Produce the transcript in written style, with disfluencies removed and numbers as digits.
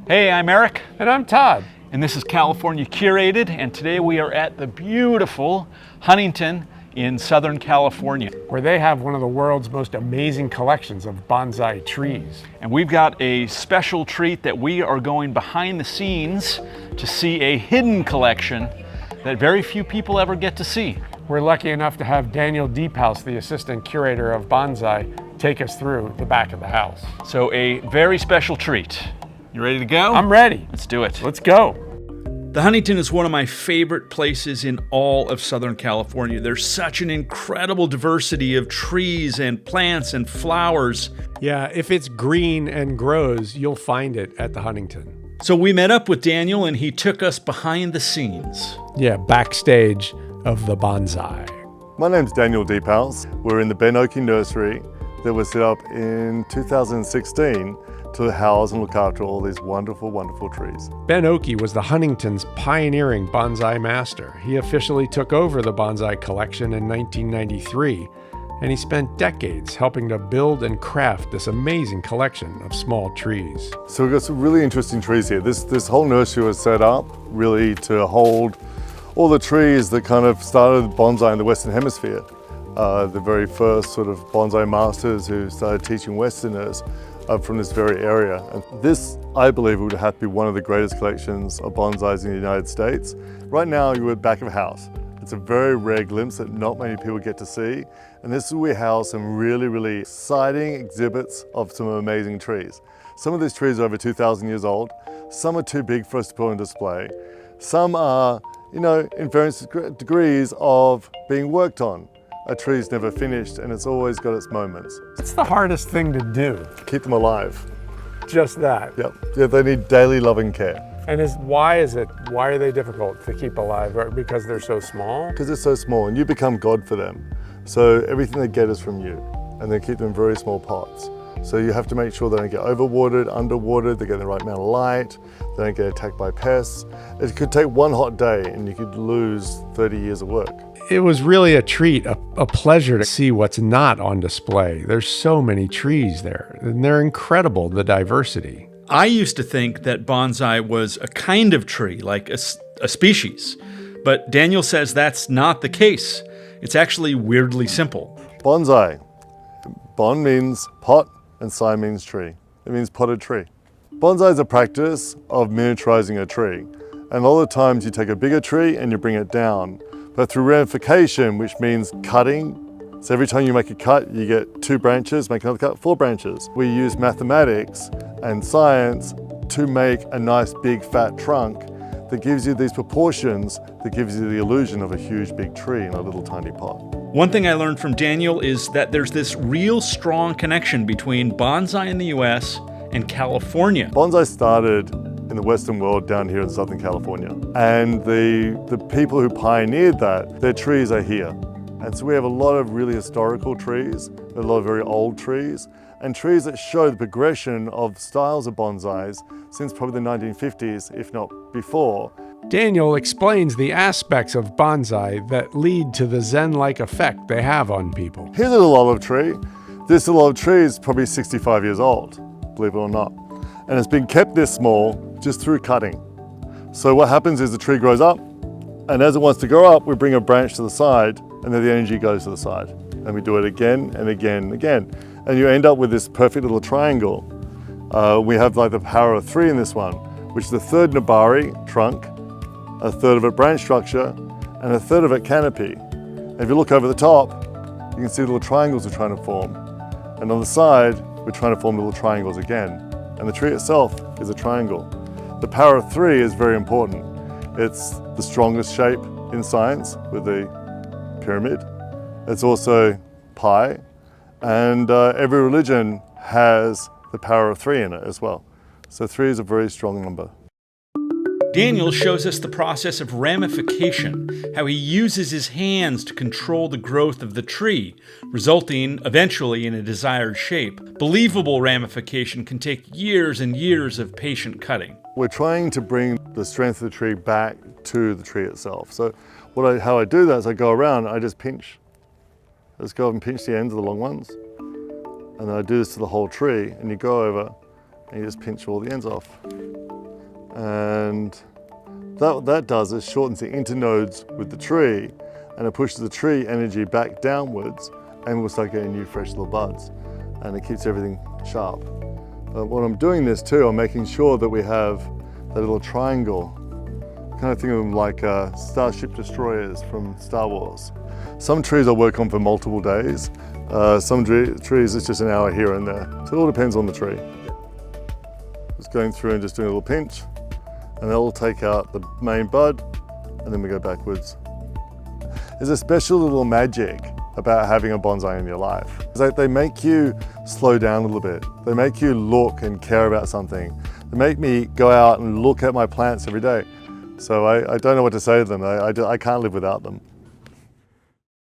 Hey, I'm Eric. And I'm Todd. And this is California Curated, and today we are at the beautiful Huntington in Southern California, where they have one of the world's most amazing collections of bonsai trees. And we've got a special treat that we are going behind the scenes to see a hidden collection that very few people ever get to see. We're lucky enough to have Daniel Deephouse, the assistant curator of bonsai, take us through the back of the house. So a very special treat. You ready to go? I'm ready. Let's do it. Let's go. The Huntington is one of my favorite places in all of Southern California. There's such an incredible diversity of trees and plants and flowers. Yeah, if it's green and grows, you'll find it at the Huntington. So we met up with Daniel and he took us behind the scenes. Yeah, backstage of the bonsai. My name's Daniel Deephouse. We're in the Ben Oakey nursery that was set up in 2016 to house and look after all these wonderful, wonderful trees. Ben Oakey was the Huntington's pioneering bonsai master. He officially took over the bonsai collection in 1993, and he spent decades helping to build and craft this amazing collection of small trees. So we've got some really interesting trees here. This whole nursery was set up really to hold all the trees that kind of started bonsai in the Western Hemisphere. The very first sort of bonsai masters who started teaching Westerners from this very area. And this, I believe, would have to be one of the greatest collections of bonsais in the United States. Right now, you're at the back of a house. It's a very rare glimpse that not many people get to see. And this is where we house some really, really exciting exhibits of some amazing trees. Some of these trees are over 2,000 years old. Some are too big for us to put on display. Some are, in various degrees of being worked on. A tree's never finished and it's always got its moments. What's the hardest thing to do? Keep them alive. Just that? Yep. Yeah, they need daily loving care. And why are they difficult to keep alive? Because they're so small? Because they're so small and you become God for them. So everything they get is from you, and they keep them in very small pots. So you have to make sure they don't get overwatered, underwatered, they get the right amount of light, they don't get attacked by pests. It could take one hot day and you could lose 30 years of work. It was really a treat, a pleasure to see what's not on display. There's so many trees there, and they're incredible, the diversity. I used to think that bonsai was a kind of tree, like a species. But Daniel says that's not the case. It's actually weirdly simple. Bonsai. Bon means pot and sai means tree. It means potted tree. Bonsai is a practice of miniaturizing a tree. And a lot of times you take a bigger tree and you bring it down. But through ramification, which means cutting, so every time you make a cut, you get 2 branches, make another cut, 4 branches. We use mathematics and science to make a nice big fat trunk that gives you these proportions, that gives you the illusion of a huge big tree in a little tiny pot. One thing I learned from Daniel is that there's this real strong connection between bonsai in the US and California. Bonsai started in the Western world down here in Southern California. And the people who pioneered that, their trees are here. And so we have a lot of really historical trees, a lot of very old trees, and trees that show the progression of styles of bonsais since probably the 1950s, if not before. Daniel explains the aspects of bonsai that lead to the Zen-like effect they have on people. Here's a little olive tree. This little olive tree is probably 65 years old, believe it or not. And it's been kept this small just through cutting. So what happens is the tree grows up, and as it wants to grow up, we bring a branch to the side, and then the energy goes to the side. And we do it again and again and again. And you end up with this perfect little triangle. We have like the power of 3 in this one, which is the 3rd Nabari trunk, a 3rd of it branch structure, and a 3rd of it canopy. And if you look over the top, you can see little triangles we're trying to form. And on the side, we're trying to form little triangles again. And the tree itself is a triangle. The power of 3 is very important. It's the strongest shape in science with the pyramid. It's also pi, and every religion has the power of 3 in it as well. So 3 is a very strong number. Daniel shows us the process of ramification, how he uses his hands to control the growth of the tree, resulting eventually in a desired shape. Believable ramification can take years and years of patient cutting. We're trying to bring the strength of the tree back to the tree itself. So how I do that is I go around and I just pinch. I just go up and pinch the ends of the long ones. And then I do this to the whole tree, and you go over and you just pinch all the ends off. And what that does is shortens the internodes with the tree, and it pushes the tree energy back downwards, and we'll start getting new fresh little buds, and it keeps everything sharp. But when I'm doing this too, I'm making sure that we have that little triangle. Kind of think of them like Starship Destroyers from Star Wars. Some trees I'll work on for multiple days. Some trees it's just an hour here and there. So it all depends on the tree. Just going through and just doing a little pinch, and they'll take out the main bud, and then we go backwards. There's a special little magic about having a bonsai in your life. They make you slow down a little bit. They make you look and care about something. They make me go out and look at my plants every day. So I don't know what to say to them. I can't live without them.